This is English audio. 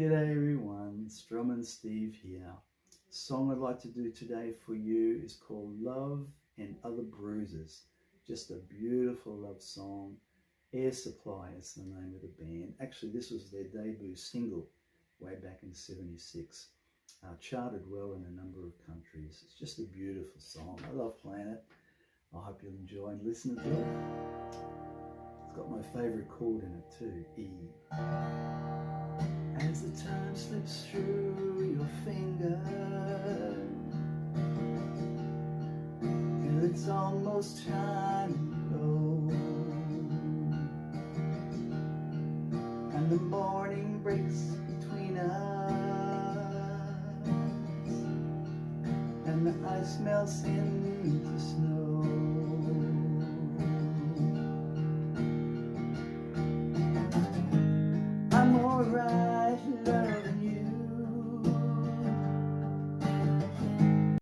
G'day everyone, Strom and Steve here. The song I'd like to do today for you is called Love and Other Bruises. Just a beautiful love song. Air Supply is the name of the band. Actually, this was their debut single way back in '76. Charted well in a number of countries. It's just a beautiful song. I love playing it. I hope you'll enjoy and listen to it. It's got my favourite chord in it too, E. As the time slips through your fingers, till it's almost time to go, and the morning breaks between us, and the ice melts into snow.